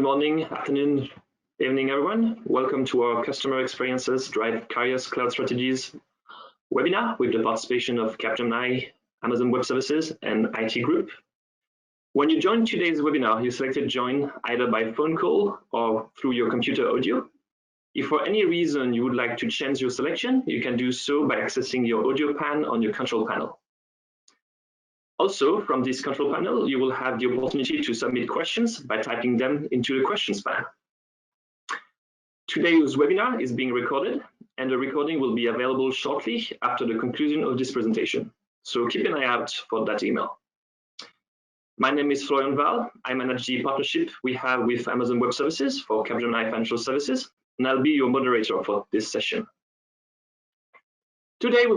morning, afternoon, evening, everyone. Welcome to our Customer Experiences Drive Carriers Cloud Strategies webinar with the participation of Capgemini, Amazon Web Services, and IT Group. When you joined today's webinar, you selected join either by phone call or through your computer audio. If for any reason you would like to change your selection, you can do so by accessing your audio pan on your control panel. Also, from this control panel, you will have the opportunity to submit questions by typing them into the questions panel. Today's webinar is being recorded, and the recording will be available shortly after the conclusion of this presentation. So keep an eye out for that email. My name is Florian Val. I manage the partnership we have with Amazon Web Services for Capgemini Financial Services, and I'll be your moderator for this session. Today, we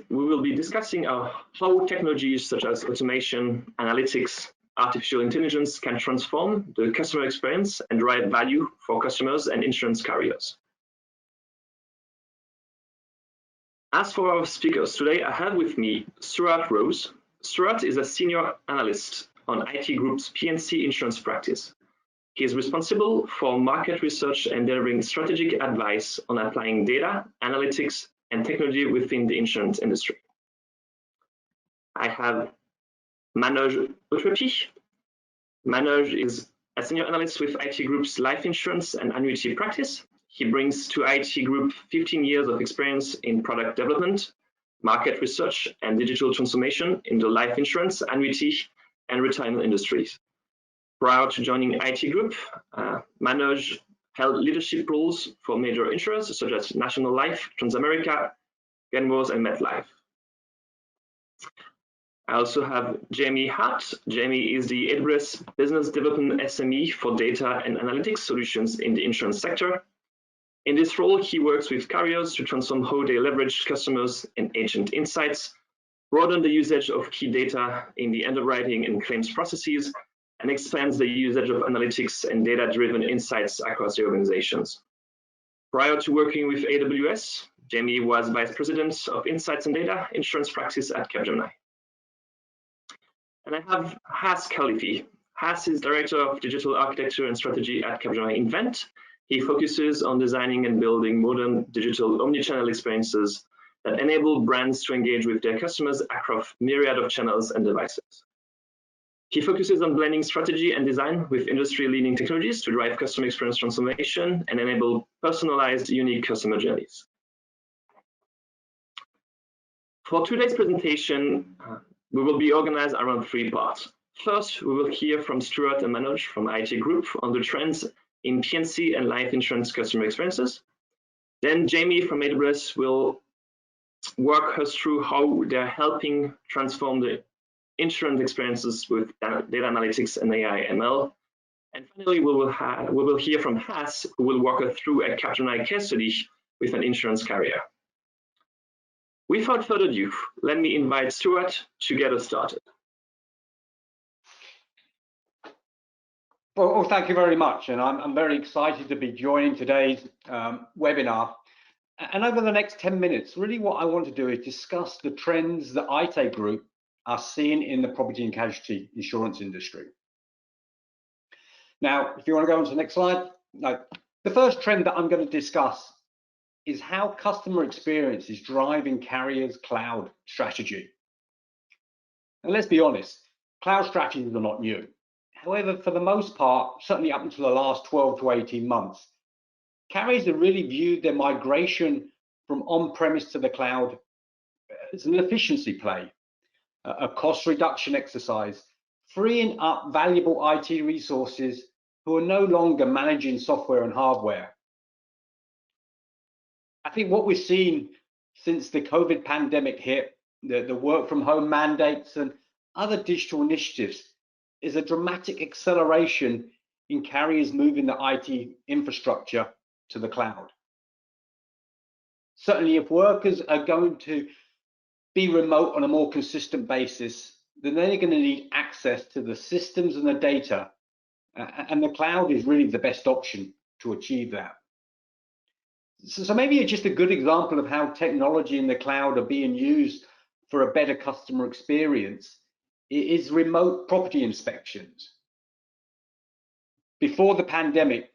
will be discussing how technologies such as automation, analytics, artificial intelligence can transform the customer experience and drive value for customers and insurance carriers. As for our speakers today, I have with me Stuart Rose. Stuart is a senior analyst on IT Group's P&C insurance practice. He is responsible for market research and delivering strategic advice on applying data, analytics, and technology within the insurance industry. I have Manoj Utrepi. Manoj is a senior analyst with IT Group's life insurance and annuity practice. He brings to IT Group 15 years of experience in product development, market research, and digital transformation in the life insurance, annuity, and retirement industries. Prior to joining IT Group, Manoj held leadership roles for major insurers such as National Life, Transamerica, Genworth, and MetLife. I also have Jamie Hart. Jamie is the AWS Business Development SME for data and analytics solutions in the insurance sector. In this role, he works with carriers to transform how they leverage customers and agent insights, broaden the usage of key data in the underwriting and claims processes, and expands the usage of analytics and data-driven insights across the organizations. Prior to working with AWS, Jamie was Vice President of Insights and Data Insurance Practice at Capgemini. And I have Hass Khalife. Hass is Director of Digital Architecture and Strategy at Capgemini Invent. He focuses on designing and building modern digital omni-channel experiences that enable brands to engage with their customers across myriad of channels and devices. He focuses on blending strategy and design with industry-leading technologies to drive customer experience transformation and enable personalized, unique customer journeys. For today's presentation, we will be organized around 3 parts. First, we will hear from Stuart and Manoj from IT Group on the trends in P&C and life insurance customer experiences. Then Jamie from AWS will walk us through how they're helping transform the insurance experiences with data analytics and AI ML. And finally, we will hear from Hass, who will walk us through a Capgemini case study with an insurance carrier. Without further ado, let me invite Stuart to get us started. Well, thank you very much, and I'm very excited to be joining today's webinar. And over the next 10 minutes, really what I want to do is discuss the trends that IT Group are seeing in the property and casualty insurance industry. Now, if you want to go on to the next slide, the first trend that I'm going to discuss is how customer experience is driving carriers' cloud strategy. And let's be honest, cloud strategies are not new. However, for the most part, certainly up until the last 12 to 18 months, carriers have really viewed their migration from on-premise to the cloud as an efficiency play, a cost reduction exercise, freeing up valuable IT resources who are no longer managing software and hardware. I think what we've seen since the COVID pandemic hit, the work from home mandates and other digital initiatives, is a dramatic acceleration in carriers moving the IT infrastructure to the cloud. Certainly, if workers are going to be remote on a more consistent basis, then they're going to need access to the systems and the data, and the cloud is really the best option to achieve that. So maybe it's just a good example of how technology in the cloud are being used for a better customer experience is remote property inspections. before the pandemic,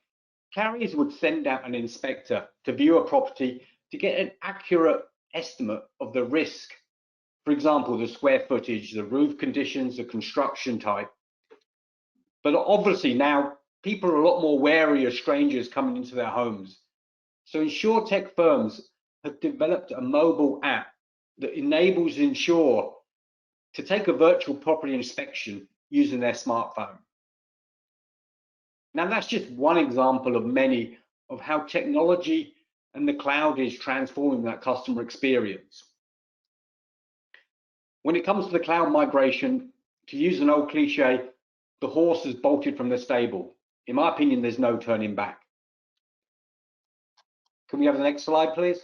carriers would send out an inspector to view a property to get an accurate estimate of the risk. For example, the square footage, the roof conditions, the construction type. But obviously now people are a lot more wary of strangers coming into their homes. So insurtech firms have developed a mobile app that enables the insurer to take a virtual property inspection using their smartphone. Now that's just one example of many of how technology and the cloud is transforming that customer experience. When it comes to the cloud migration, to use an old cliche, the horse has bolted from the stable. In my opinion, there's no turning back. Can we have the next slide, please?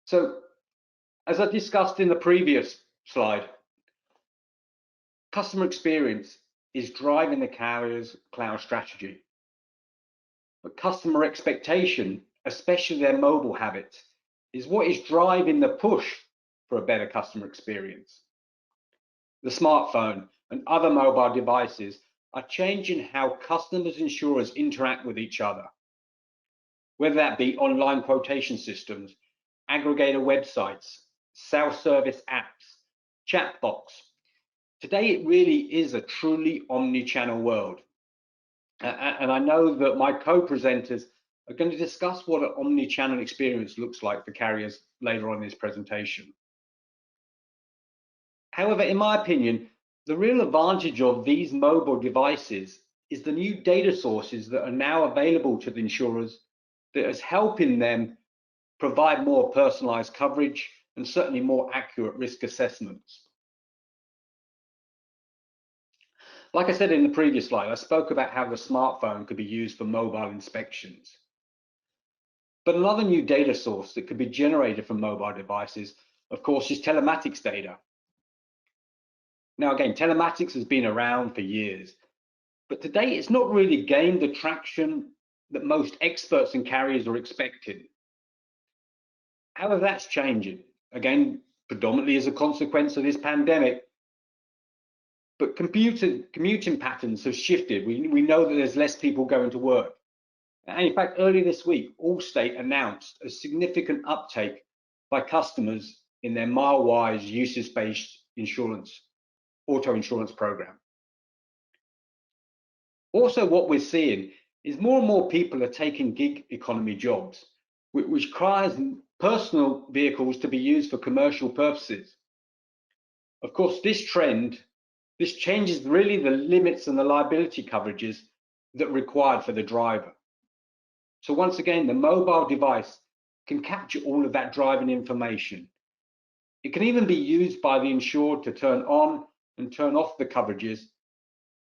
So, as I discussed in the previous slide, customer experience is driving the carrier's cloud strategy. But customer expectation, especially their mobile habits, is what is driving the push for a better customer experience. The smartphone and other mobile devices are changing how customers and insurers interact with each other, whether that be online quotation systems, aggregator websites, self-service apps, chatbots. Today, it really is a truly omni-channel world. And I know that my co-presenters are going to discuss what an omni-channel experience looks like for carriers later on in this presentation. However, in my opinion, the real advantage of these mobile devices is the new data sources that are now available to the insurers that is helping them provide more personalized coverage and certainly more accurate risk assessments. Like I said in the previous slide, I spoke about how the smartphone could be used for mobile inspections. But another new data source that could be generated from mobile devices, of course, is telematics data. Now again, telematics has been around for years, but today it's not really gained the traction that most experts and carriers are expecting. However, that's changing, again, predominantly as a consequence of this pandemic. But commuting patterns have shifted. We know that there's less people going to work. And in fact, earlier this week, Allstate announced a significant uptake by customers in their mile-wise usage-based insurance, auto insurance program. Also, what we're seeing is more and more people are taking gig economy jobs, which requires personal vehicles to be used for commercial purposes. Of course, this changes really the limits and the liability coverages that are required for the driver. So once again, the mobile device can capture all of that driving information. It can even be used by the insured to turn on and turn off the coverages,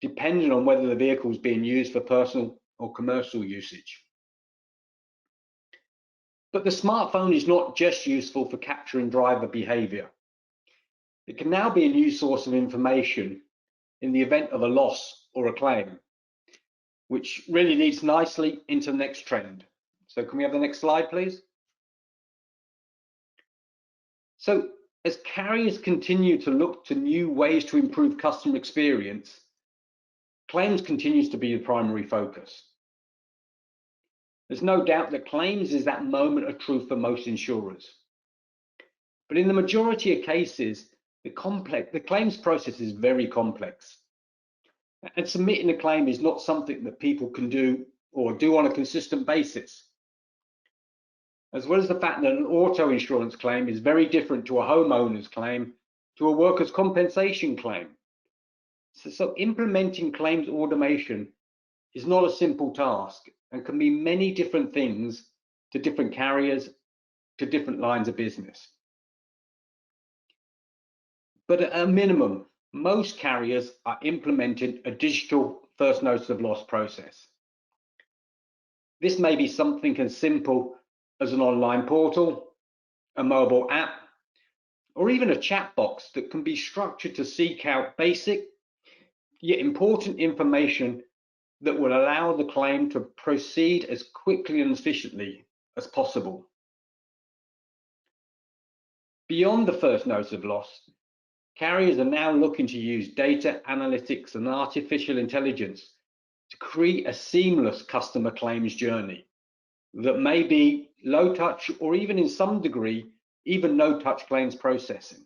depending on whether the vehicle is being used for personal or commercial usage. But the smartphone is not just useful for capturing driver behavior. It can now be a new source of information in the event of a loss or a claim, which really leads nicely into the next trend. So can we have the next slide, please? So as carriers continue to look to new ways to improve customer experience, claims continues to be the primary focus. There's no doubt that claims is that moment of truth for most insurers. But in the majority of cases, the claims process is very complex. And submitting a claim is not something that people can do or do on a consistent basis. As well as the fact that an auto insurance claim is very different to a homeowner's claim, to a workers' compensation claim. So implementing claims automation is not a simple task and can be many different things to different carriers, to different lines of business. But at a minimum, most carriers are implementing a digital first notice of loss process. This may be something as simple as an online portal, a mobile app, or even a chat box that can be structured to seek out basic yet important information that will allow the claim to proceed as quickly and efficiently as possible. Beyond the first notice of loss, carriers are now looking to use data analytics and artificial intelligence to create a seamless customer claims journey that may be low touch or even in some degree, even no touch claims processing.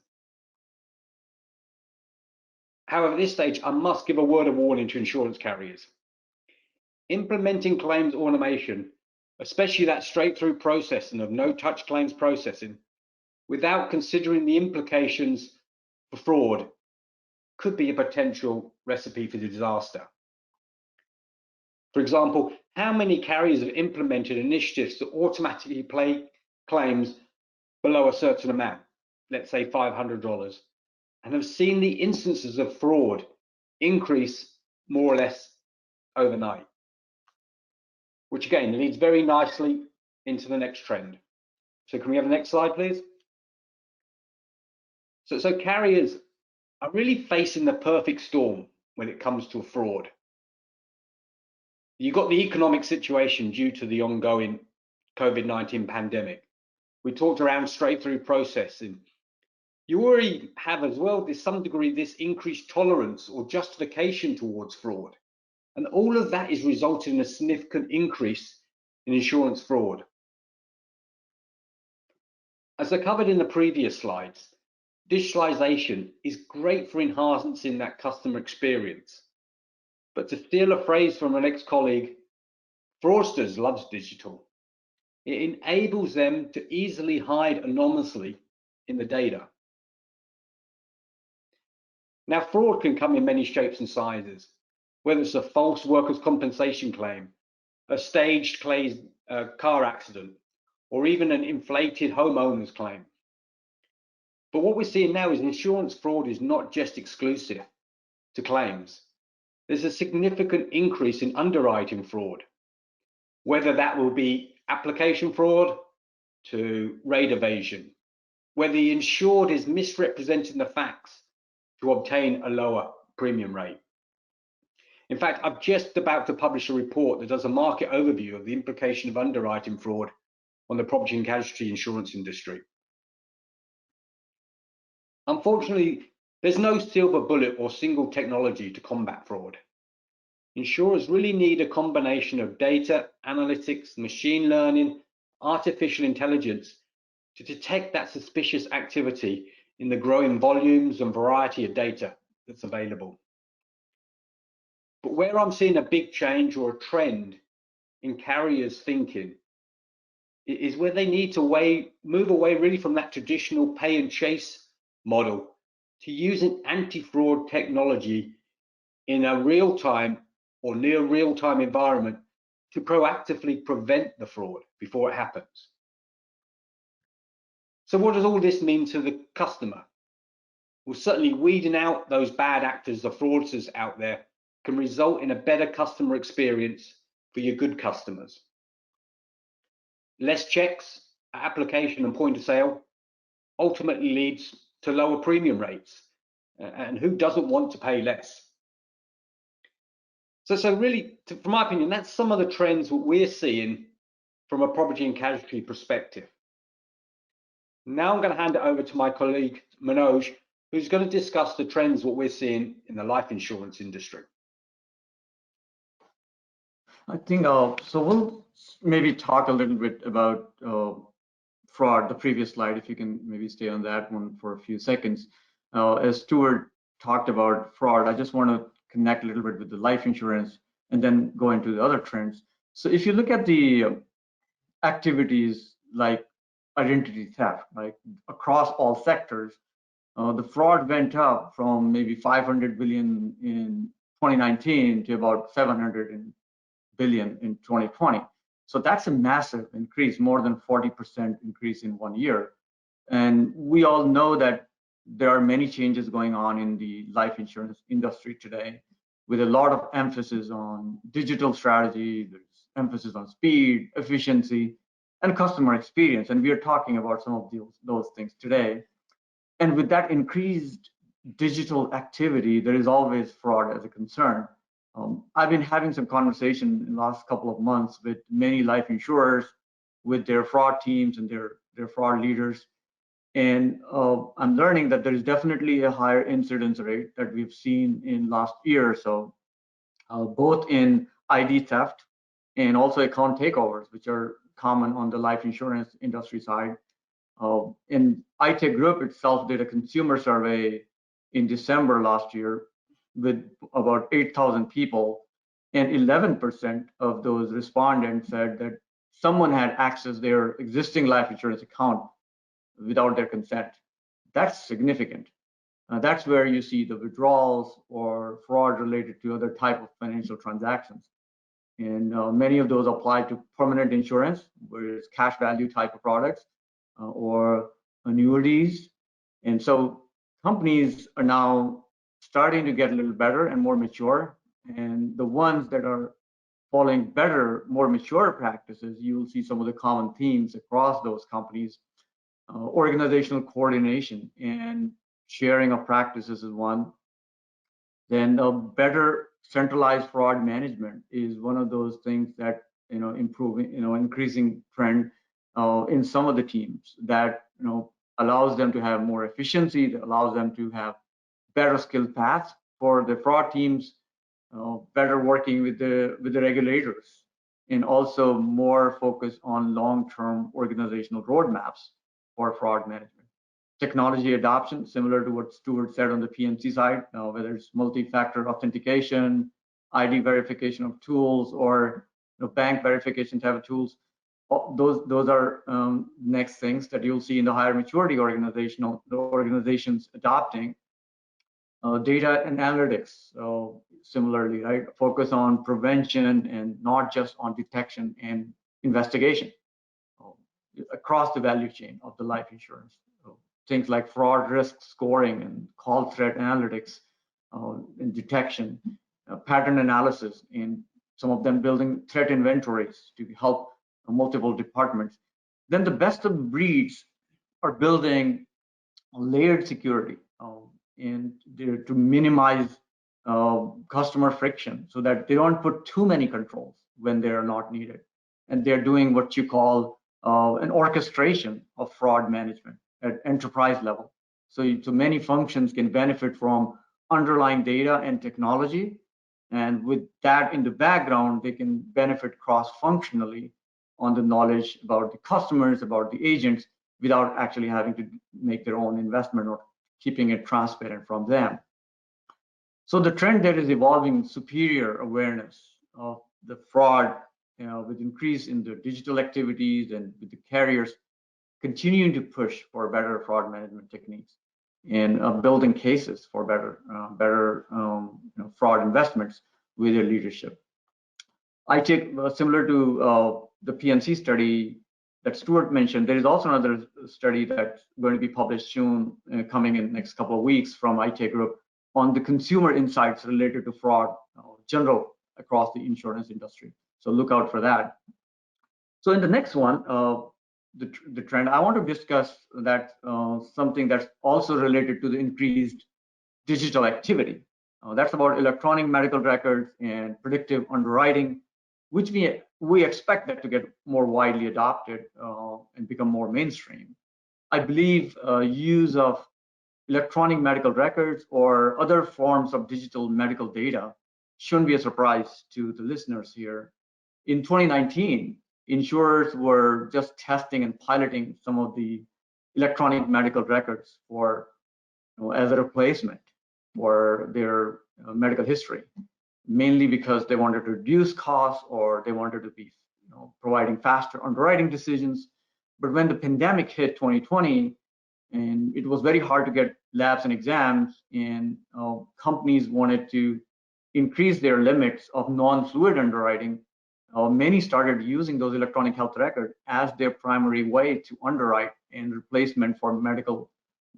However, at this stage, I must give a word of warning to insurance carriers. Implementing claims automation, especially that straight-through processing of no-touch claims processing, without considering the implications for fraud, could be a potential recipe for disaster. For example, how many carriers have implemented initiatives to automatically pay claims below a certain amount, let's say $500, and have seen the instances of fraud increase more or less overnight? Which again leads very nicely into the next trend. So can we have the next slide, please? So carriers are really facing the perfect storm when it comes to fraud. You've got the economic situation due to the ongoing COVID-19 pandemic. We talked around straight-through processing. You already have as well, to some degree, this increased tolerance or justification towards fraud. And all of that is resulting in a significant increase in insurance fraud. As I covered in the previous slides, digitalization is great for enhancing that customer experience. But to steal a phrase from an ex-colleague, fraudsters love digital. It enables them to easily hide anonymously in the data. Now, fraud can come in many shapes and sizes, whether it's a false workers' compensation claim, a staged car accident, or even an inflated homeowner's claim. But what we're seeing now is insurance fraud is not just exclusive to claims. There's a significant increase in underwriting fraud, whether that will be application fraud to rate evasion, where the insured is misrepresenting the facts to obtain a lower premium rate. In fact, I'm just about to publish a report that does a market overview of the implication of underwriting fraud on the property and casualty insurance industry. Unfortunately, there's no silver bullet or single technology to combat fraud. Insurers really need a combination of data, analytics, machine learning, artificial intelligence to detect that suspicious activity in the growing volumes and variety of data that's available. But where I'm seeing a big change or a trend in carriers' thinking is where they need to move away really from that traditional pay and chase model to using anti-fraud technology in a real-time or near real-time environment to proactively prevent the fraud before it happens. So what does all this mean to the customer? Well, certainly weeding out those bad actors, the fraudsters out there, can result in a better customer experience for your good customers. Less checks at application and point of sale ultimately leads to lower premium rates. And who doesn't want to pay less? So really, from my opinion, that's some of the trends that we're seeing from a property and casualty perspective. Now I'm going to hand it over to my colleague, Manoj, who's going to discuss the trends what we're seeing in the life insurance industry. I think, so we'll maybe talk a little bit about fraud, the previous slide, if you can maybe stay on that one for a few seconds. As Stuart talked about fraud, I just want to connect a little bit with the life insurance and then go into the other trends. So if you look at the activities like identity theft, like across all sectors, the fraud went up from maybe 500 billion in 2019 to about 700 billion in 2020. So that's a massive increase, more than 40% increase in 1 year. And we all know that there are many changes going on in the life insurance industry today, with a lot of emphasis on digital strategy, there's emphasis on speed, efficiency, and customer experience. And we are talking about some of those things today. And with that increased digital activity, there is always fraud as a concern. I've been having some conversation in the last couple of months with many life insurers, with their fraud teams and their fraud leaders. And I'm learning that there is definitely a higher incidence rate that we've seen in last year or so, both in ID theft and also account takeovers, which are common on the life insurance industry side. And IT Group itself did a consumer survey in December last year with about 8,000 people, and 11% of those respondents said that someone had accessed their existing life insurance account without their consent. That's significant. That's where you see the withdrawals or fraud related to other type of financial transactions. And many of those apply to permanent insurance, where it's cash value type of products or annuities. And so companies are now starting to get a little better and more mature. And the ones that are following better, more mature practices, you'll see some of the common themes across those companies. Organizational coordination and sharing of practices is one. Then a better centralized fraud management is one of those things that improving, increasing trend in some of the teams that allows them to have more efficiency, that allows them to have better skill paths for the fraud teams, better working with the regulators, and also more focus on long-term organizational roadmaps for fraud management. Technology adoption, similar to what Stuart said on the PNC side, whether it's multi-factor authentication, ID verification of tools, or bank verification type of tools. Those are next things that you'll see in the higher maturity organizations adopting. Data and analytics, similarly, right? Focus on prevention and not just on detection and investigation across the value chain of the life insurance. Things like fraud risk scoring and call threat analytics and detection, pattern analysis, and some of them building threat inventories to help multiple departments. Then the best of breeds are building layered security and to minimize customer friction so that they don't put too many controls when they are not needed. And they're doing what you call an orchestration of fraud management at enterprise level. So many functions can benefit from underlying data and technology. And with that in the background, they can benefit cross-functionally on the knowledge about the customers, about the agents, without actually having to make their own investment or keeping it transparent from them. So the trend that is evolving superior awareness of the fraud, with increase in the digital activities and with the carriers continuing to push for better fraud management techniques and building cases for better fraud investments with their leadership. I take similar to the PNC study that Stuart mentioned. There is also another study that's going to be published soon, coming in the next couple of weeks from IT Group on the consumer insights related to fraud general across the insurance industry. So look out for that. So in the next one, the trend, I want to discuss that something that's also related to the increased digital activity. That's about electronic medical records and predictive underwriting, which we expect that to get more widely adopted and become more mainstream. I believe use of electronic medical records or other forms of digital medical data shouldn't be a surprise to the listeners here. In 2019, insurers were just testing and piloting some of the electronic medical records for as a replacement for their medical history, mainly because they wanted to reduce costs or they wanted to be providing faster underwriting decisions. But when the pandemic hit 2020, and it was very hard to get labs and exams, and companies wanted to increase their limits of non-fluid underwriting, many started using those electronic health records as their primary way to underwrite and replacement for medical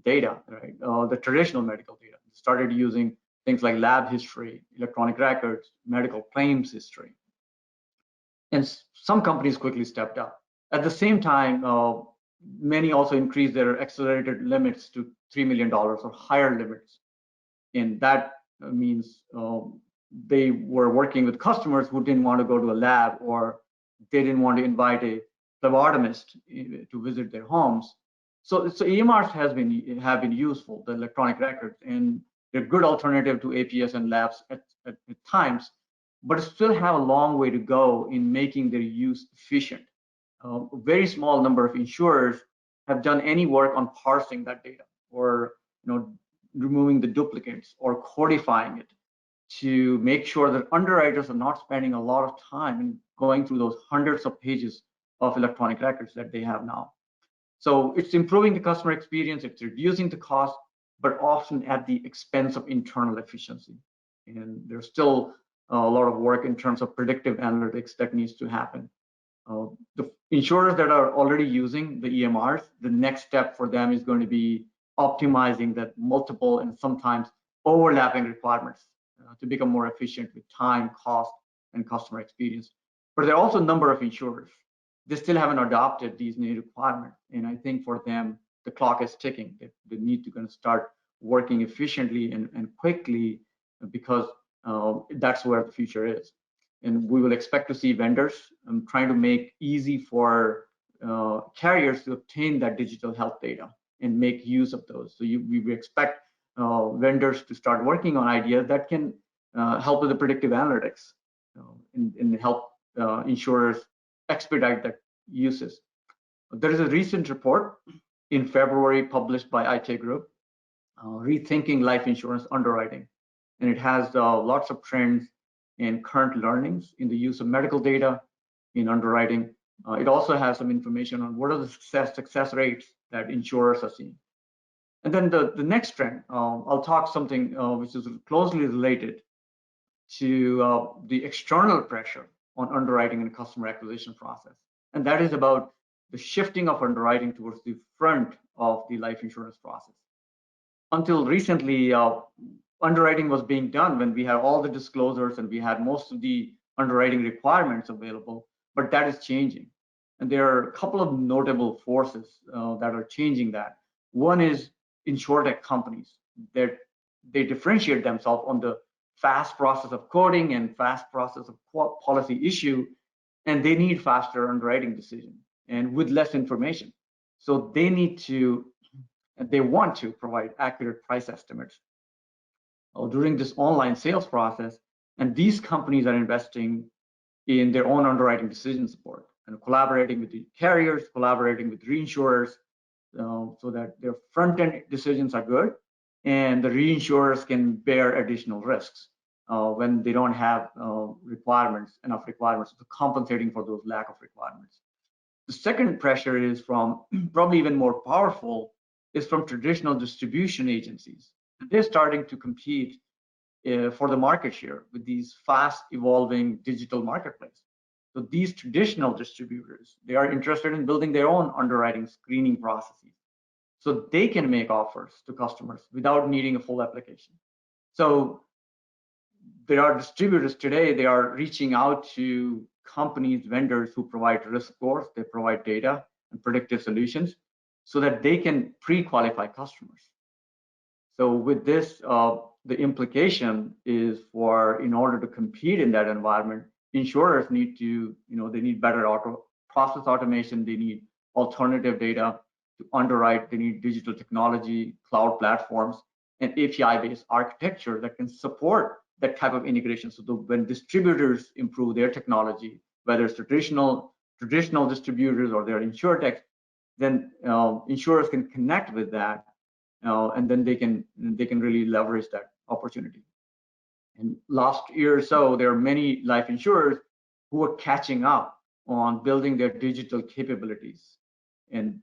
data, right? The traditional medical data. Started using things like lab history, electronic records, medical claims history. And some companies quickly stepped up. At the same time, many also increased their accelerated limits to $3 million or higher limits. And that means they were working with customers who didn't want to go to a lab, or they didn't want to invite a phlebotomist to visit their homes. So EMRs have been useful, the electronic records, and they're a good alternative to APS and labs at times, but still have a long way to go in making their use efficient. A very small number of insurers have done any work on parsing that data, or removing the duplicates or codifying it, to make sure that underwriters are not spending a lot of time in going through those hundreds of pages of electronic records that they have now. So it's improving the customer experience, it's reducing the cost, but often at the expense of internal efficiency. And there's still a lot of work in terms of predictive analytics that needs to happen. The insurers that are already using the EMRs, the next step for them is going to be optimizing that multiple and sometimes overlapping requirements to become more efficient with time, cost, and customer experience. But there are also a number of insurers. They still haven't adopted these new requirements. And I think for them, the clock is ticking. They need to start working efficiently and quickly, because that's where the future is. And we will expect to see vendors trying to make easy for carriers to obtain that digital health data and make use of those. So we expect vendors to start working on ideas that can help with the predictive analytics and help insurers expedite that uses. There is a recent report in February published by IT Group, Rethinking Life Insurance Underwriting. And it has lots of trends and current learnings in the use of medical data in underwriting. It also has some information on what are the success rates that insurers are seeing. And then the next trend, I'll talk something which is closely related to the external pressure on underwriting and customer acquisition process. And that is about the shifting of underwriting towards the front of the life insurance process. Until recently, underwriting was being done when we had all the disclosures and we had most of the underwriting requirements available, but that is changing. And there are a couple of notable forces that are changing that. One is insurtech companies that they differentiate themselves on the fast process of coding and fast process of policy issue, and they need faster underwriting decision and with less information. So they want to provide accurate price estimates during this online sales process. And these companies are investing in their own underwriting decision support and collaborating with the carriers, collaborating with reinsurers, so that their front-end decisions are good and the reinsurers can bear additional risks when they don't have enough requirements, so compensating for those lack of requirements. The second pressure is from, probably even more powerful, is from traditional distribution agencies. They're starting to compete for the market share with these fast evolving digital marketplace. So these traditional distributors, they are interested in building their own underwriting screening processes so they can make offers to customers without needing a full application. So there are distributors today, they are reaching out to companies, vendors who provide risk scores, they provide data and predictive solutions so that they can pre-qualify customers. So with this, the implication is in order to compete in that environment, insurers need to, they need better process automation, they need alternative data to underwrite, they need digital technology, cloud platforms, and API-based architecture that can support that type of integration. So when distributors improve their technology, whether it's traditional distributors or their insurtech, then insurers can connect with that, and then they can really leverage that opportunity. And last year or so, there are many life insurers who are catching up on building their digital capabilities. And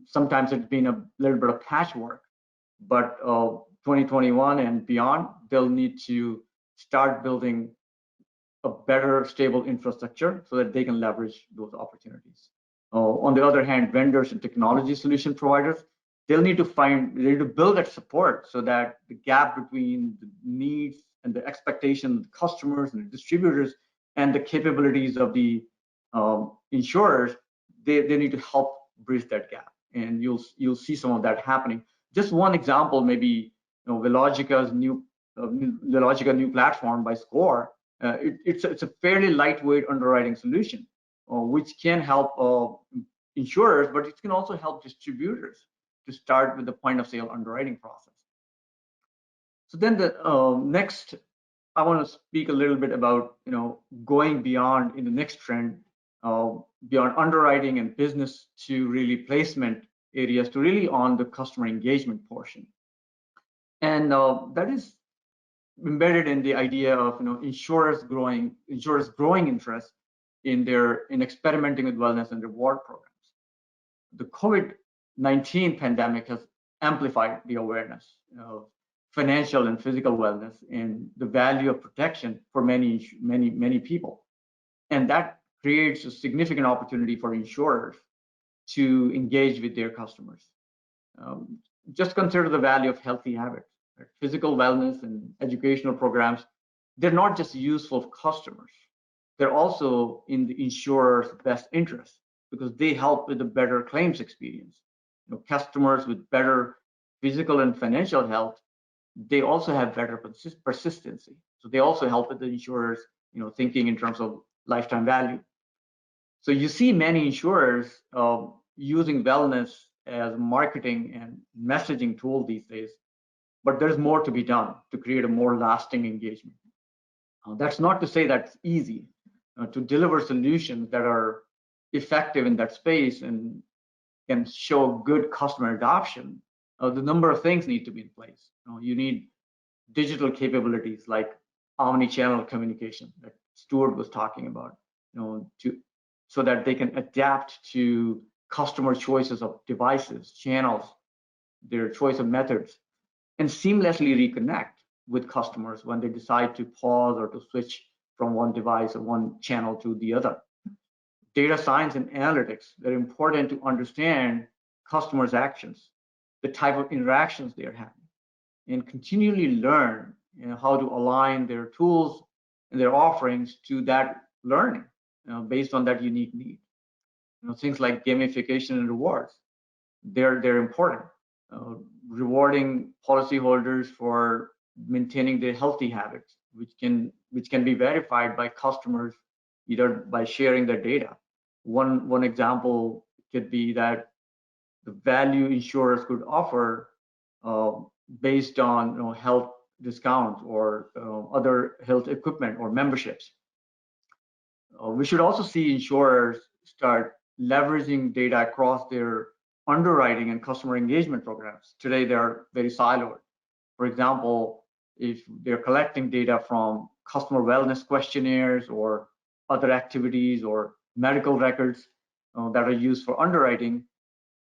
sometimes it's been a little bit of patchwork, but 2021 and beyond, they'll need to start building a better, stable infrastructure so that they can leverage those opportunities. On the other hand, vendors and technology solution providers, they'll need to build that support so that the gap between the needs and the expectations of the customers and the distributors and the capabilities of the insurers, they need to help bridge that gap. And you'll see some of that happening. Just one example, maybe Velogica's new platform by Score. It's a fairly lightweight underwriting solution, which can help insurers, but it can also help distributors to start with the point of sale underwriting process. So then the next, I want to speak a little bit about, going beyond in the next trend, beyond underwriting and business to really placement areas to really on the customer engagement portion. And that is embedded in the idea of insurers growing interest in experimenting with wellness and reward programs. The COVID-19 pandemic has amplified the awareness of financial and physical wellness and the value of protection for many people, and that creates a significant opportunity for insurers to engage with their customers. Just consider the value of healthy habits. Right? Physical wellness and educational programs, they're not just useful for customers, they're also in the insurer's best interest because they help with a better claims experience. Customers with better physical and financial health, they also have better persistency. So they also help with the insurers, thinking in terms of lifetime value. So you see many insurers using wellness as a marketing and messaging tool these days, but there's more to be done to create a more lasting engagement. That's not to say that's easy. To deliver solutions that are effective in that space and can show good customer adoption, the number of things need to be in place. You need digital capabilities like omni-channel communication that Stuart was talking about, so that they can adapt to customer choices of devices, channels, their choice of methods, and seamlessly reconnect with customers when they decide to pause or to switch from one device or one channel to the other. Data science and analytics, they're important to understand customers' actions, the type of interactions they're having, and continually learn how to align their tools and their offerings to that learning based on that unique need. Things like gamification and rewards, they're important. Rewarding policyholders for maintaining their healthy habits, which can be verified by customers either by sharing their data. One example could be that the value insurers could offer based on health discounts or other health equipment or memberships. We should also see insurers start leveraging data across their underwriting and customer engagement programs. Today, they are very siloed. For example, if they're collecting data from customer wellness questionnaires or other activities or medical records that are used for underwriting,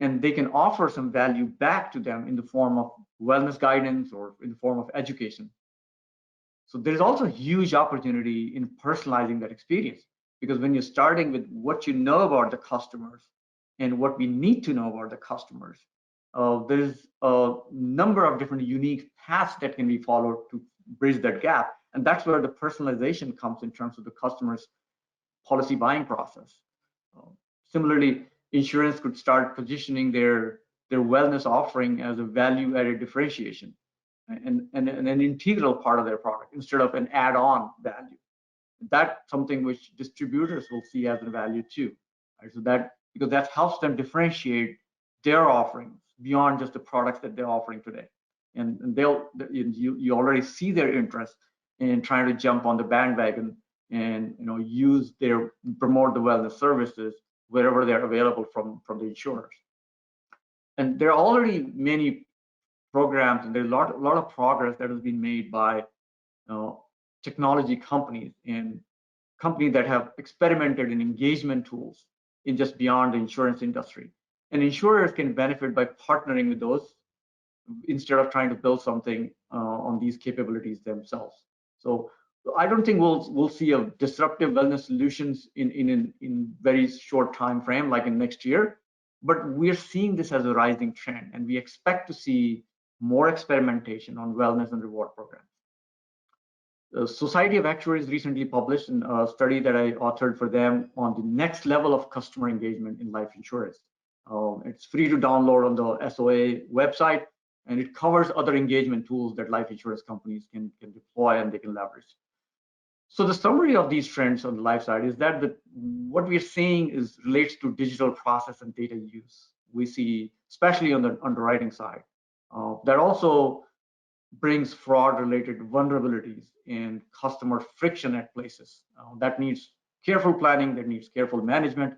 and they can offer some value back to them in the form of wellness guidance or in the form of education. So there's also a huge opportunity in personalizing that experience, because when you're starting with what you know about the customers and what we need to know about the customers, there's a number of different unique paths that can be followed to bridge that gap. And that's where the personalization comes in terms of the customer's policy buying process. Similarly, insurance could start positioning their wellness offering as a value-added differentiation and an integral part of their product instead of an add-on value. That's something which distributors will see as a value too. Right? So because that helps them differentiate their offerings beyond just the products that they're offering today. And you already see their interest in trying to jump on the bandwagon and promote the wellness services wherever they're available from the insurers. And there are already many programs, and there's a lot of progress that has been made by technology companies and companies that have experimented in engagement tools in just beyond the insurance industry. And insurers can benefit by partnering with those instead of trying to build something on these capabilities themselves. So I don't think we'll see a disruptive wellness solutions in very short time frame, like in next year. But we're seeing this as a rising trend, and we expect to see more experimentation on wellness and reward programs. The Society of Actuaries recently published a study that I authored for them on the next level of customer engagement in life insurance. It's free to download on the SOA website, and it covers other engagement tools that life insurance companies can deploy and they can leverage. So the summary of these trends on the life side is that what we're seeing is relates to digital process and data use. We see, especially on the underwriting side, that also brings fraud-related vulnerabilities and customer friction at places. That needs careful planning, that needs careful management.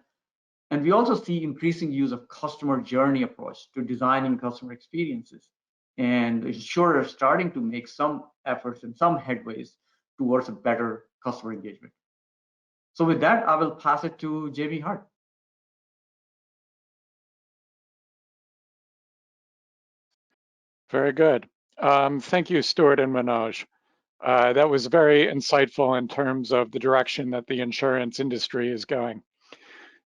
And we also see increasing use of customer journey approach to designing customer experiences. And insurers starting to make some efforts and some headways towards a better customer engagement. So with that, I will pass it to JB Hart. Very good. Thank you, Stuart and Manoj. That was very insightful in terms of the direction that the insurance industry is going.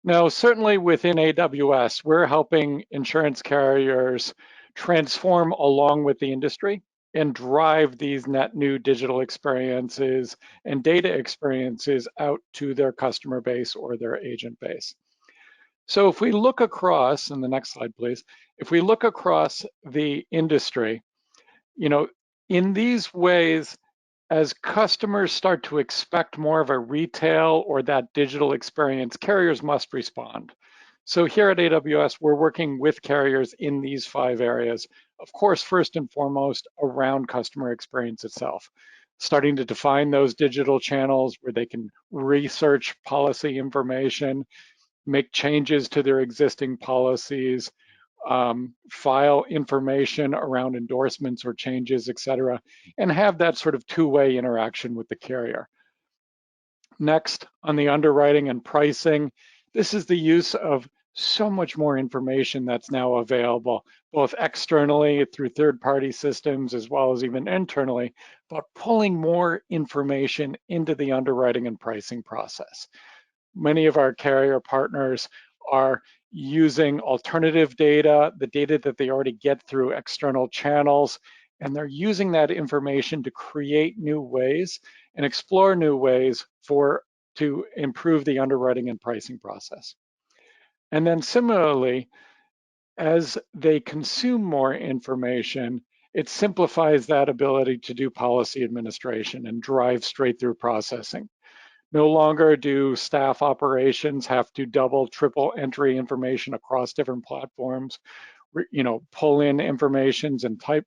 Now, certainly within AWS, we're helping insurance carriers transform along with the industry and drive these net new digital experiences and data experiences out to their customer base or their agent base. So if we look across, and the next slide, please, if we look across the industry, in these ways, as customers start to expect more of a retail or that digital experience, carriers must respond. So here at AWS, we're working with carriers in these 5 areas. Of course, first and foremost, around customer experience itself, starting to define those digital channels where they can research policy information, make changes to their existing policies, file information around endorsements or changes, et cetera, and have that sort of two-way interaction with the carrier. Next, on the underwriting and pricing, this is the use of so much more information that's now available, both externally through third-party systems as well as even internally, but pulling more information into the underwriting and pricing process. Many of our carrier partners are using alternative data, the data that they already get through external channels, and they're using that information to create new ways and explore new ways to improve the underwriting and pricing process. And then similarly, as they consume more information, it simplifies that ability to do policy administration and drive straight through processing. No longer do staff operations have to double, triple entry information across different platforms, pull in information and type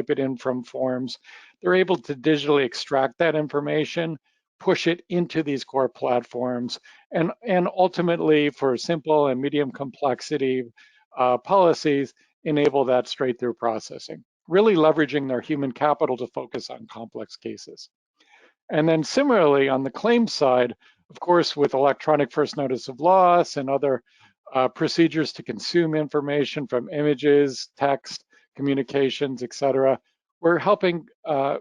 it in from forms. They're able to digitally extract that information, push it into these core platforms, and ultimately for simple and medium complexity policies, enable that straight through processing, really leveraging their human capital to focus on complex cases. And then similarly, on the claims side, of course, with electronic first notice of loss and other procedures to consume information from images, text, communications, et cetera, we're helping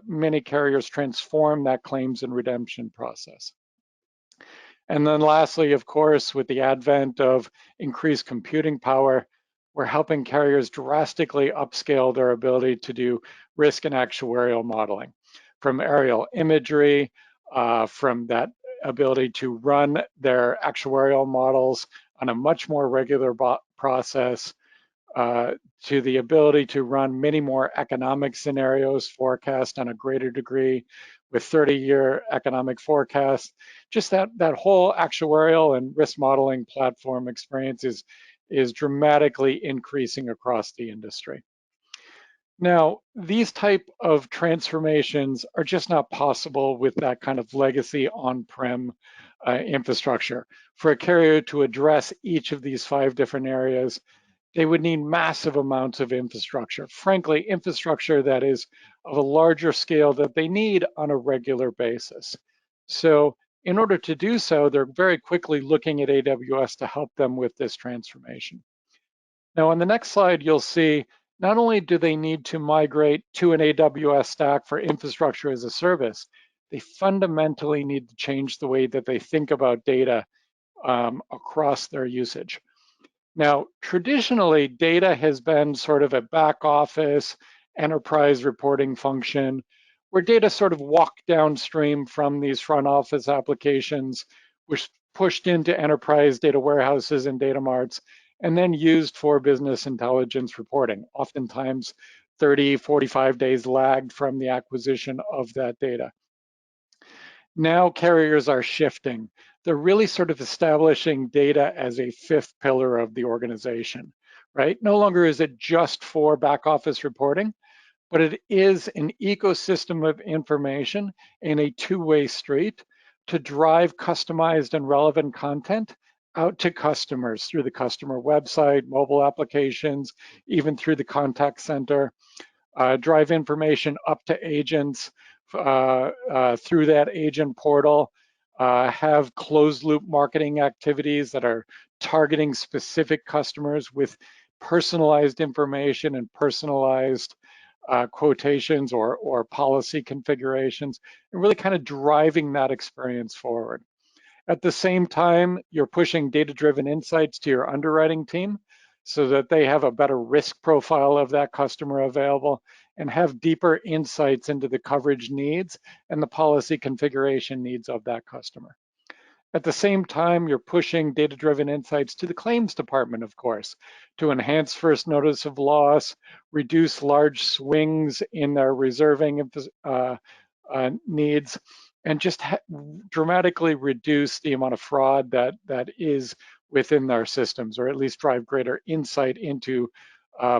many carriers transform that claims and redemption process. And then lastly, of course, with the advent of increased computing power, we're helping carriers drastically upscale their ability to do risk and actuarial modeling, from aerial imagery, from that ability to run their actuarial models on a much more regular process, to the ability to run many more economic scenarios forecast on a greater degree with 30-year economic forecasts. Just that whole actuarial and risk modeling platform experience is dramatically increasing across the industry. Now, these type of transformations are just not possible with that kind of legacy on-prem infrastructure. For a carrier to address each of these 5 different areas, they would need massive amounts of infrastructure. Frankly, infrastructure that is of a larger scale that they need on a regular basis. So in order to do so, they're very quickly looking at AWS to help them with this transformation. Now, on the next slide, you'll see not only do they need to migrate to an AWS stack for infrastructure as a service, they fundamentally need to change the way that they think about data across their usage. Now, traditionally, data has been sort of a back office enterprise reporting function where data sort of walked downstream from these front office applications, which pushed into enterprise data warehouses and data marts, and then used for business intelligence reporting, oftentimes 30, 45 days lagged from the acquisition of that data. Now carriers are shifting. They're really sort of establishing data as a fifth pillar of the organization, right? No longer is it just for back office reporting, but it is an ecosystem of information in a two-way street to drive customized and relevant content out to customers through the customer website, mobile applications, even through the contact center, drive information up to agents through that agent portal, have closed loop marketing activities that are targeting specific customers with personalized information and personalized quotations or policy configurations, and really kind of driving that experience forward. At the same time, you're pushing data-driven insights to your underwriting team so that they have a better risk profile of that customer available and have deeper insights into the coverage needs and the policy configuration needs of that customer. At the same time, you're pushing data-driven insights to the claims department, of course, to enhance first notice of loss, reduce large swings in their reserving needs, and just dramatically reduce the amount of fraud that is within their systems, or at least drive greater insight into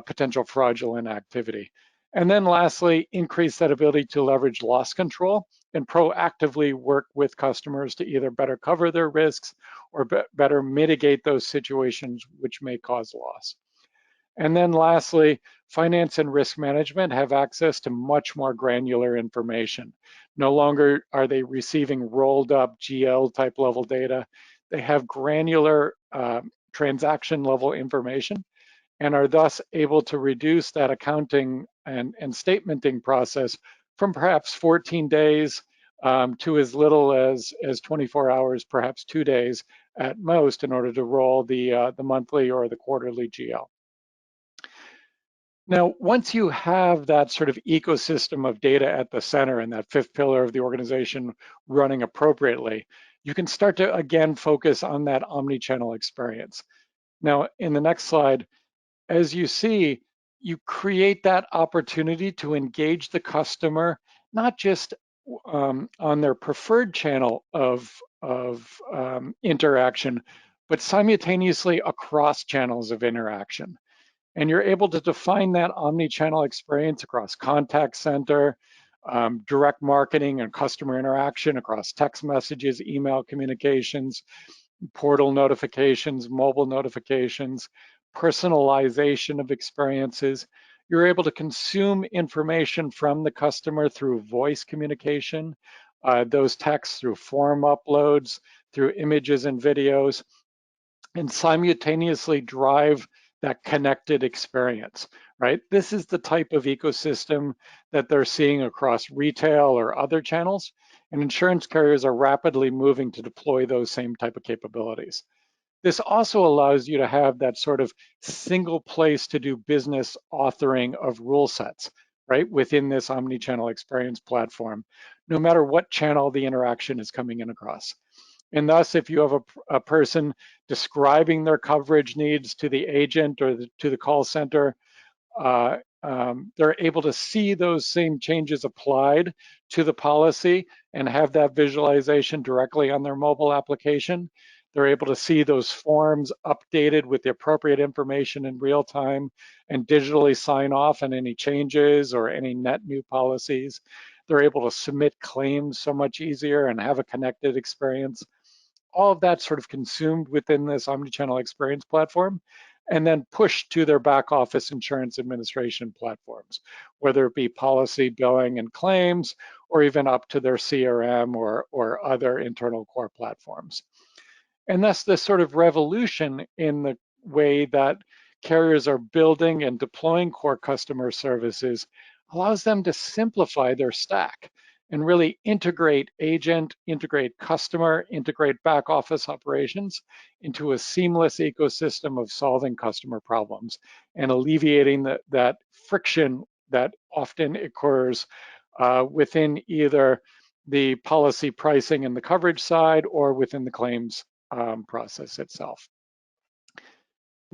potential fraudulent activity. And then lastly, increase that ability to leverage loss control and proactively work with customers to either better cover their risks or better mitigate those situations which may cause loss. And then lastly, finance and risk management have access to much more granular information. No longer are they receiving rolled up GL type level data. They have granular transaction level information and are thus able to reduce that accounting and statementing process from perhaps 14 days to as little as 24 hours, perhaps 2 days at most, in order to roll the monthly or the quarterly GL. Now, once you have that sort of ecosystem of data at the center and that fifth pillar of the organization running appropriately, you can start to, again, focus on that omni-channel experience. Now, in the next slide, as you see, you create that opportunity to engage the customer, not just on their preferred channel of interaction, but simultaneously across channels of interaction. And you're able to define that omni-channel experience across contact center, direct marketing and customer interaction across text messages, email communications, portal notifications, mobile notifications, personalization of experiences. You're able to consume information from the customer through voice communication, those texts through form uploads, through images and videos, and simultaneously drive that connected experience, right? This is the type of ecosystem that they're seeing across retail or other channels, and insurance carriers are rapidly moving to deploy those same type of capabilities. This also allows you to have that sort of single place to do business authoring of rule sets, right, within this omni-channel experience platform, no matter what channel the interaction is coming in across. And thus, if you have a person describing their coverage needs to the agent or to the call center, they're able to see those same changes applied to the policy and have that visualization directly on their mobile application. They're able to see those forms updated with the appropriate information in real time and digitally sign off on any changes or any net new policies. They're able to submit claims so much easier and have a connected experience. All of that sort of consumed within this omnichannel experience platform and then pushed to their back office insurance administration platforms, whether it be policy, billing, and claims, or even up to their CRM or other internal core platforms. And thus this sort of revolution in the way that carriers are building and deploying core customer services allows them to simplify their stack and really integrate agent, integrate customer, integrate back office operations into a seamless ecosystem of solving customer problems and alleviating that friction that often occurs within either the policy pricing and the coverage side or within the claims process itself.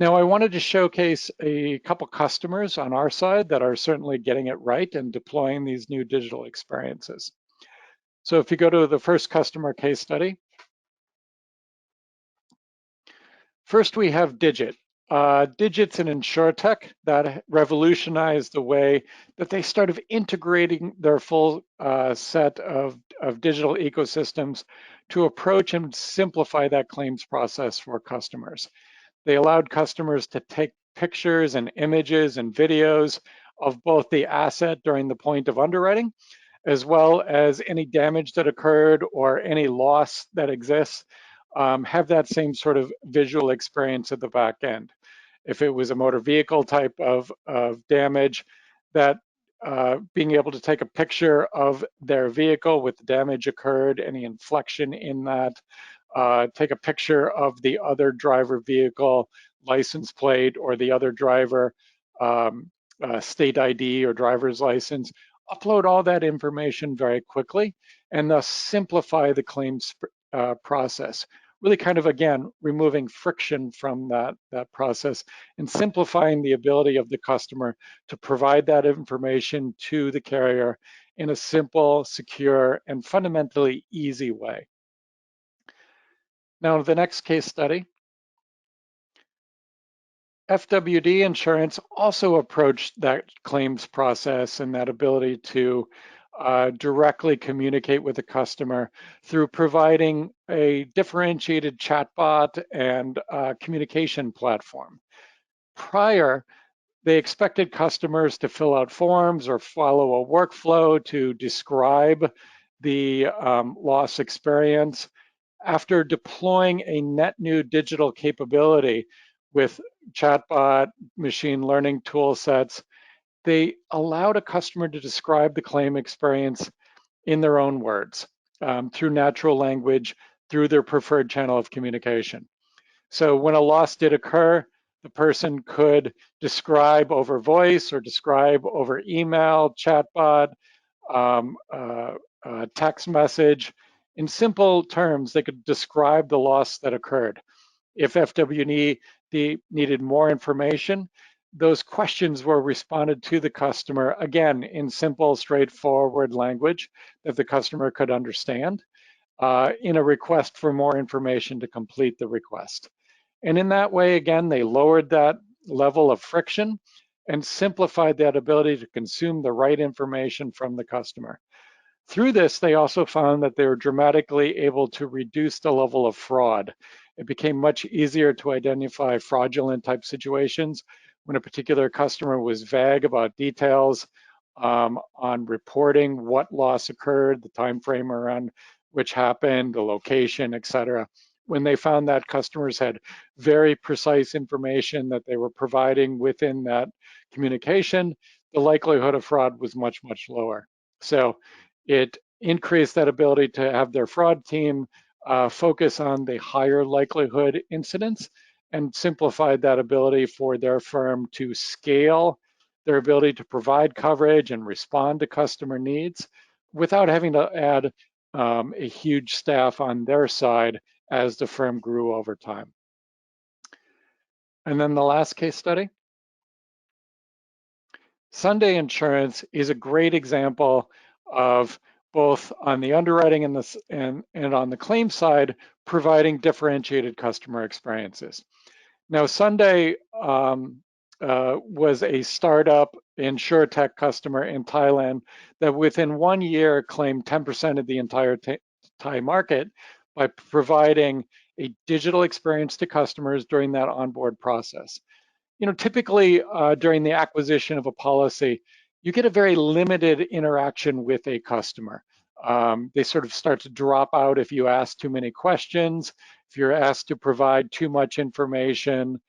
Now, I wanted to showcase a couple customers on our side that are certainly getting it right and deploying these new digital experiences. So if you go to the first customer case study, first we have Digit. Digit's an insurtech that revolutionized the way that they started integrating their full set of digital ecosystems to approach and simplify that claims process for customers. They allowed customers to take pictures and images and videos of both the asset during the point of underwriting, as well as any damage that occurred or any loss that exists, have that same sort of visual experience at the back end. If it was a motor vehicle type of damage, that being able to take a picture of their vehicle with the damage occurred, any inflection in that, take a picture of the other driver vehicle license plate or the other driver state ID or driver's license, upload all that information very quickly and thus simplify the claims process. Really kind of, again, removing friction from that process and simplifying the ability of the customer to provide that information to the carrier in a simple, secure, and fundamentally easy way. Now, the next case study, FWD Insurance also approached that claims process and that ability to directly communicate with the customer through providing a differentiated chatbot and communication platform. Prior, they expected customers to fill out forms or follow a workflow to describe the loss experience. After deploying a net new digital capability with chatbot, machine learning tool sets, they allowed a customer to describe the claim experience in their own words, through natural language, through their preferred channel of communication. So when a loss did occur, the person could describe over voice or describe over email, chatbot, text message. In simple terms, they could describe the loss that occurred. If FWD needed more information, those questions were responded to the customer, again, in simple, straightforward language that the customer could understand, in a request for more information to complete the request. And in that way, again, they lowered that level of friction and simplified that ability to consume the right information from the customer. Through this, they also found that they were dramatically able to reduce the level of fraud. It became much easier to identify fraudulent type situations when a particular customer was vague about details on reporting what loss occurred, the time frame around which happened, the location, et cetera. When they found that customers had very precise information that they were providing within that communication, the likelihood of fraud was much, much lower. So it increased that ability to have their fraud team focus on the higher likelihood incidents and simplified that ability for their firm to scale their ability to provide coverage and respond to customer needs without having to add a huge staff on their side as the firm grew over time. And then the last case study. Sunday Insurance is a great example of both on the underwriting and on the claim side, providing differentiated customer experiences. Now, Sunday was a startup insurtech customer in Thailand that within 1 year claimed 10% of the entire Thai market by providing a digital experience to customers during that onboard process. You know, typically during the acquisition of a policy, you get a very limited interaction with a customer. They sort of start to drop out if you ask too many questions, if you're asked to provide too much information,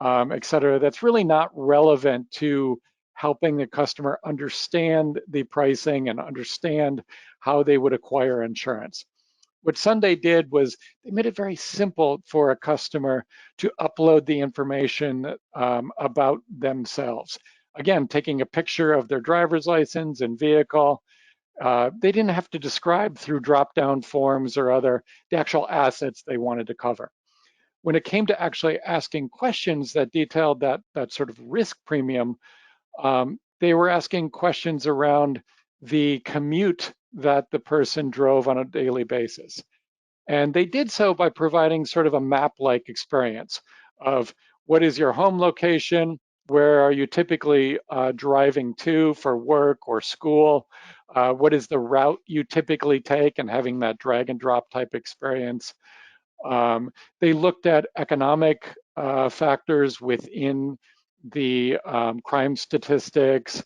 et cetera. That's really not relevant to helping the customer understand the pricing and understand how they would acquire insurance. What Sunday did was they made it very simple for a customer to upload the information about themselves. Again, taking a picture of their driver's license and vehicle. They didn't have to describe through drop-down forms or the actual assets they wanted to cover. When it came to actually asking questions that detailed that sort of risk premium, they were asking questions around the commute that the person drove on a daily basis. And they did so by providing sort of a map-like experience of what is your home location, where are you typically driving to for work or school, what is the route you typically take, and having that drag and drop type experience. They looked at economic factors within the crime statistics,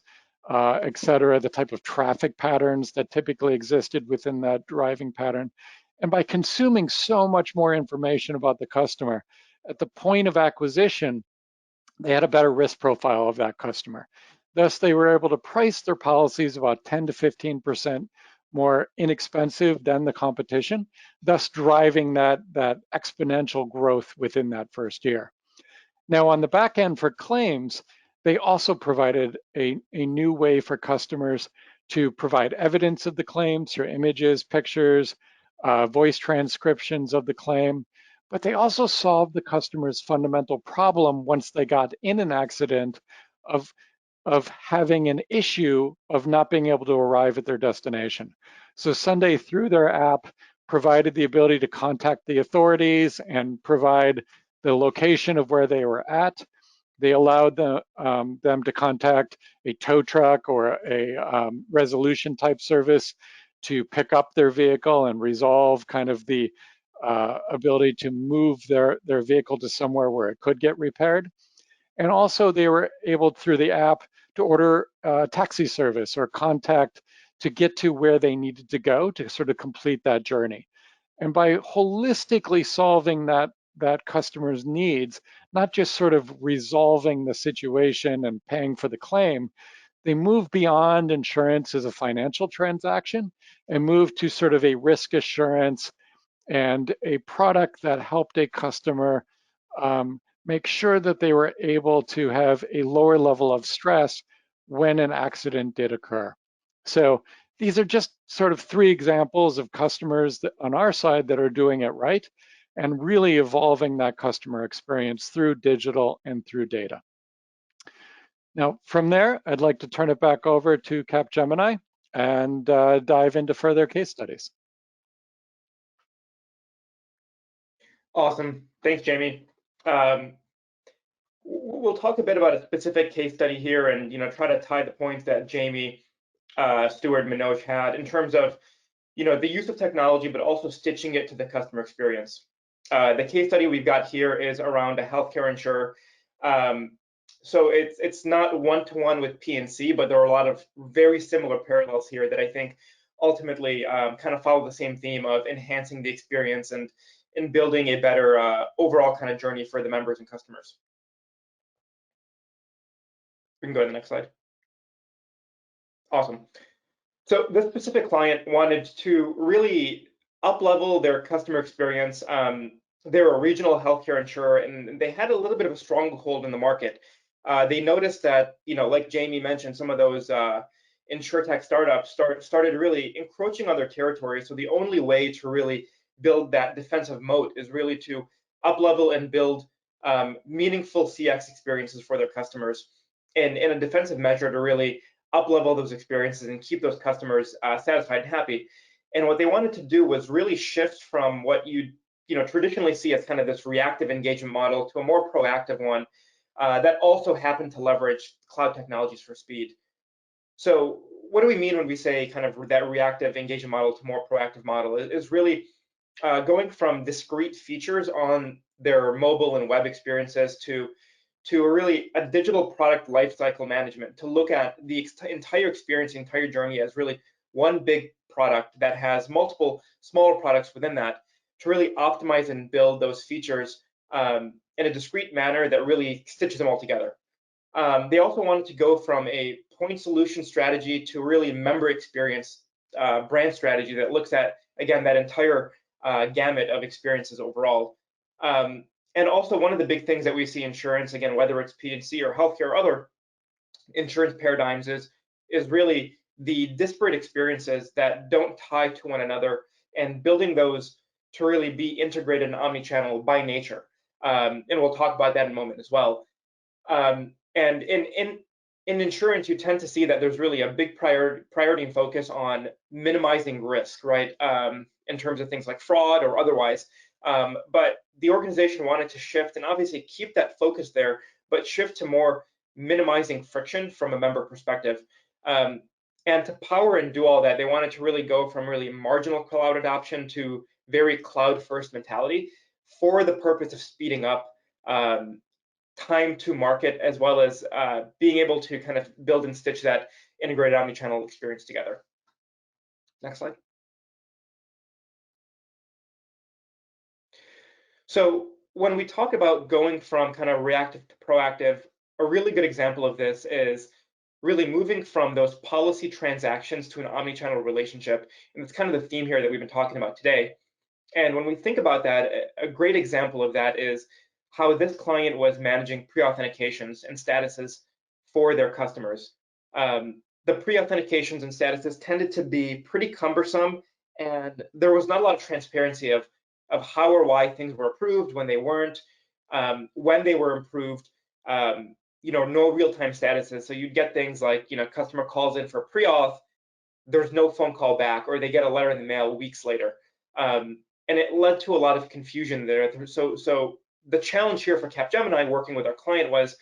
et cetera, the type of traffic patterns that typically existed within that driving pattern. And by consuming so much more information about the customer, at the point of acquisition, they had a better risk profile of that customer. Thus, they were able to price their policies about 10 to 15% more inexpensive than the competition, thus driving that exponential growth within that first year. Now, on the back end for claims, they also provided a new way for customers to provide evidence of the claim through images, pictures, voice transcriptions of the claim, but they also solved the customer's fundamental problem once they got in an accident of having an issue of not being able to arrive at their destination. So Sunday, through their app, provided the ability to contact the authorities and provide the location of where they were at. They allowed them to contact a tow truck or a resolution type service to pick up their vehicle and resolve kind of the ability to move their vehicle to somewhere where it could get repaired. And also they were able, through the app, to order a taxi service or contact to get to where they needed to go to sort of complete that journey. And by holistically solving that customer's needs, not just sort of resolving the situation and paying for the claim, they move beyond insurance as a financial transaction and move to sort of a risk assurance and a product that helped a customer make sure that they were able to have a lower level of stress when an accident did occur. So these are just sort of 3 examples of customers that, on our side, that are doing it right and really evolving that customer experience through digital and through data. Now, from there, I'd like to turn it back over to Capgemini and dive into further case studies. Awesome. Thanks, Jamie. We'll talk a bit about a specific case study here and try to tie the points that Jamie, Stuart, Manoj had in terms of the use of technology, but also stitching it to the customer experience. The case study we've got here is around a healthcare insurer. So it's not one-to-one with P&C, but there are a lot of very similar parallels here that I think ultimately kind of follow the same theme of enhancing the experience and in building a better overall kind of journey for the members and customers. We can go to the next slide. Awesome. So this specific client wanted to really up-level their customer experience. They're a regional healthcare insurer, and they had a little bit of a stronghold in the market. They noticed that, like Jamie mentioned, some of those insurtech startups started really encroaching on their territory. So the only way to really build that defensive moat is really to up-level and build meaningful CX experiences for their customers in a defensive measure to really up-level those experiences and keep those customers satisfied and happy. And what they wanted to do was really shift from what you traditionally see as kind of this reactive engagement model to a more proactive one that also happened to leverage cloud technologies for speed. So what do we mean when we say kind of that reactive engagement model to more proactive model? Is really going from discrete features on their mobile and web experiences to really a digital product lifecycle management, to look at the entire experience, the entire journey as really one big product that has multiple smaller products within that, to really optimize and build those features in a discrete manner that really stitches them all together. They also wanted to go from a point solution strategy to really member experience brand strategy that looks at, again, that entire gamut of experiences overall. And also one of the big things that we see in insurance, again, whether it's P&C or healthcare or other insurance paradigms, is really the disparate experiences that don't tie to one another and building those to really be integrated and omni-channel by nature. And we'll talk about that in a moment as well. And in in insurance, you tend to see that there's really a big priority and focus on minimizing risk, right? In terms of things like fraud or otherwise. But the organization wanted to shift and obviously keep that focus there, but shift to more minimizing friction from a member perspective. And to power and do all that, they wanted to really go from really marginal cloud adoption to very cloud-first mentality for the purpose of speeding up time to market, as well as being able to kind of build and stitch that integrated omnichannel experience together. Next slide. So when we talk about going from kind of reactive to proactive, a really good example of this is really moving from those policy transactions to an omnichannel relationship. And it's kind of the theme here that we've been talking about today. And when we think about that, a great example of that is how this client was managing pre-authentications and statuses for their customers. The pre-authentications and statuses tended to be pretty cumbersome, and there was not a lot of transparency of how or why things were approved, when they weren't, when they were approved, no real-time statuses. So you'd get things like, customer calls in for pre-auth, there's no phone call back, or they get a letter in the mail weeks later. And it led to a lot of confusion there. So the challenge here for Capgemini working with our client was,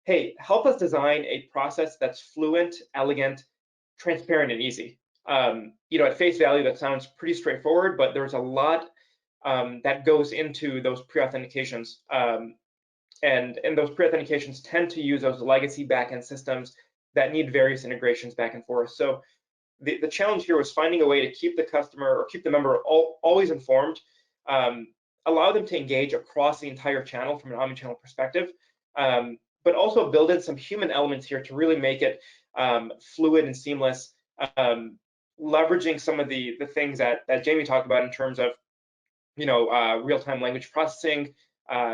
hey, help us design a process that's fluent, elegant, transparent, and easy. At face value, that sounds pretty straightforward, but there's a lot that goes into those pre-authentications. And those pre-authentications tend to use those legacy backend systems that need various integrations back and forth. So the challenge here was finding a way to keep the customer or keep the member always informed, allow them to engage across the entire channel from an omnichannel perspective, but also build in some human elements here to really make it fluid and seamless, leveraging some of the things that Jamie talked about in terms of real-time language processing,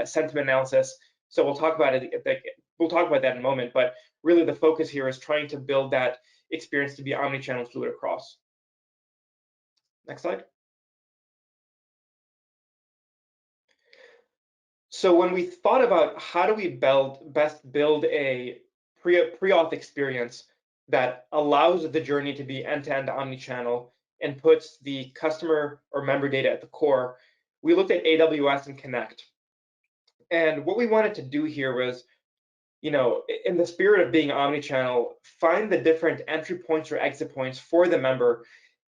sentiment analysis. So we'll talk about it. We'll talk about that in a moment. But really, the focus here is trying to build that experience to be omnichannel fluid across. Next slide. So when we thought about how do we best build a pre-auth experience that allows the journey to be end-to-end omnichannel and puts the customer or member data at the core, we looked at AWS and Connect. And what we wanted to do here was, in the spirit of being omnichannel, find the different entry points or exit points for the member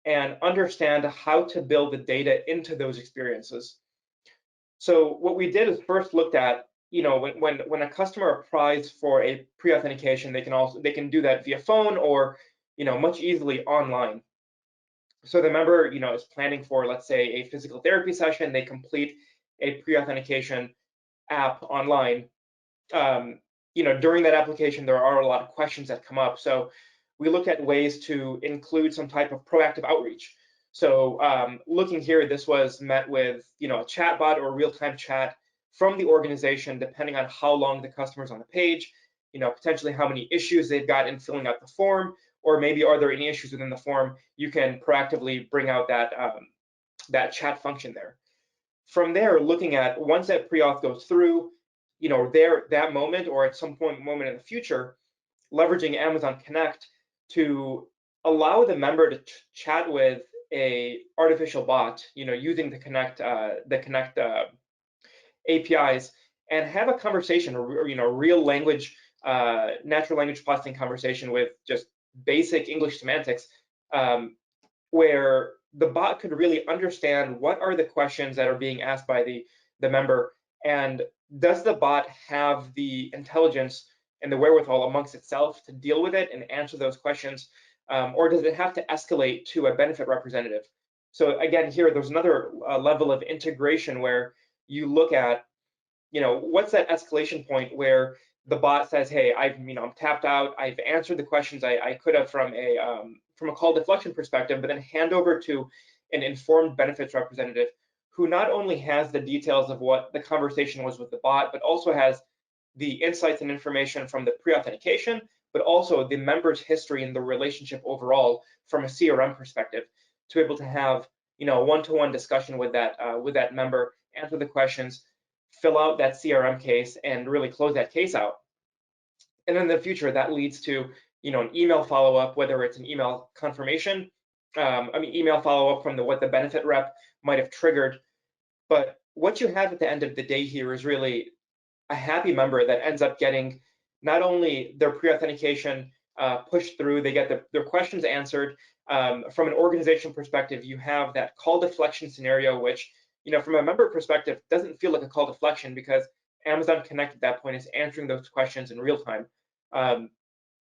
and understand how to build the data into those experiences. So what we did is first looked at, when a customer applies for a pre-authentication, they can do that via phone or, much easily online. So the member, is planning for, let's say, a physical therapy session, they complete a pre-authentication app online. During that application, there are a lot of questions that come up. So we look at ways to include some type of proactive outreach. So looking here, this was met with, a chatbot or real-time chat from the organization, depending on how long the customer's on the page, potentially how many issues they've got in filling out the form, or maybe are there any issues within the form, you can proactively bring out that chat function there. From there, looking at once that pre-auth goes through, that moment or at some moment in the future, leveraging Amazon Connect to allow the member to chat with a artificial bot, using the Connect APIs and have a conversation, or real language, natural language processing conversation with just basic English semantics, where the bot could really understand what are the questions that are being asked by the member, and does the bot have the intelligence and the wherewithal amongst itself to deal with it and answer those questions, or does it have to escalate to a benefit representative? So again, here there's another level of integration where you look at, what's that escalation point where the bot says, hey, I'm tapped out, I've answered the questions I could have from a call deflection perspective, but then hand over to an informed benefits representative who not only has the details of what the conversation was with the bot, but also has the insights and information from the pre-authentication, but also the member's history and the relationship overall from a CRM perspective, to be able to have one-to-one discussion with that member, answer the questions, fill out that CRM case, and really close that case out. And in the future, that leads to, an email follow-up, whether it's an email confirmation, email follow-up from what the benefit rep might have triggered. But what you have at the end of the day here is really a happy member that ends up getting not only their pre-authentication pushed through, they get their questions answered. From an organization perspective, you have that call deflection scenario, which, from a member perspective, doesn't feel like a call deflection because Amazon Connect at that point is answering those questions in real time.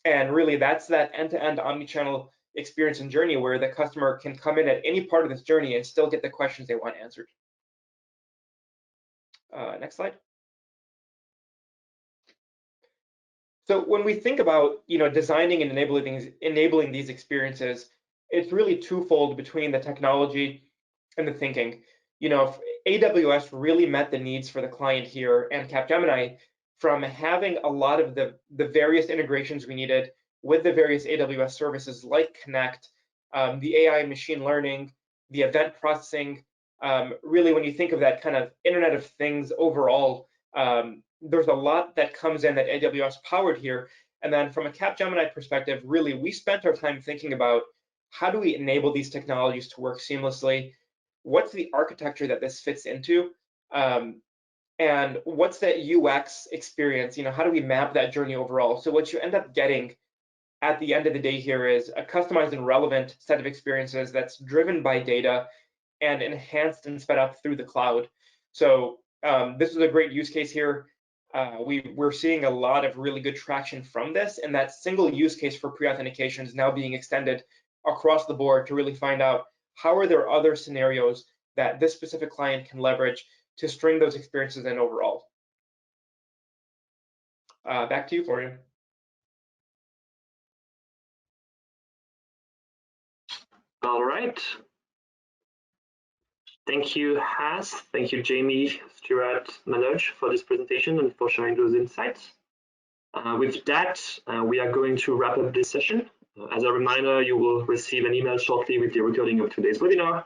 And really, that's that end-to-end omni-channel experience and journey where the customer can come in at any part of this journey and still get the questions they want answered. Next slide. So when we think about designing and enabling these experiences, it's really twofold between the technology and the thinking. If AWS really met the needs for the client here and Capgemini, from having a lot of the various integrations we needed with the various AWS services like Connect, the AI machine learning, the event processing, really when you think of that kind of Internet of Things overall, there's a lot that comes in that AWS powered here. And then from a Capgemini perspective, really, we spent our time thinking about how do we enable these technologies to work seamlessly? What's the architecture that this fits into? And what's that UX experience? How do we map that journey overall? So what you end up getting at the end of the day here is a customized and relevant set of experiences that's driven by data and enhanced and sped up through the cloud. So this is a great use case here. We're seeing a lot of really good traction from this, and that single use case for pre-authentication is now being extended across the board to really find out how are there other scenarios that this specific client can leverage to string those experiences in overall. Back to you, Florian. All right. Thank you, Hass. Thank you, Jamie, Stuart, Manoj, for this presentation and for sharing those insights. With that, we are going to wrap up this session. As a reminder, you will receive an email shortly with the recording of today's webinar.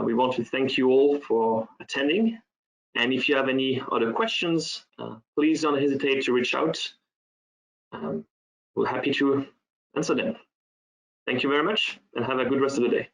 We want to thank you all for attending. And if you have any other questions, please don't hesitate to reach out. We're happy to answer them. Thank you very much and have a good rest of the day.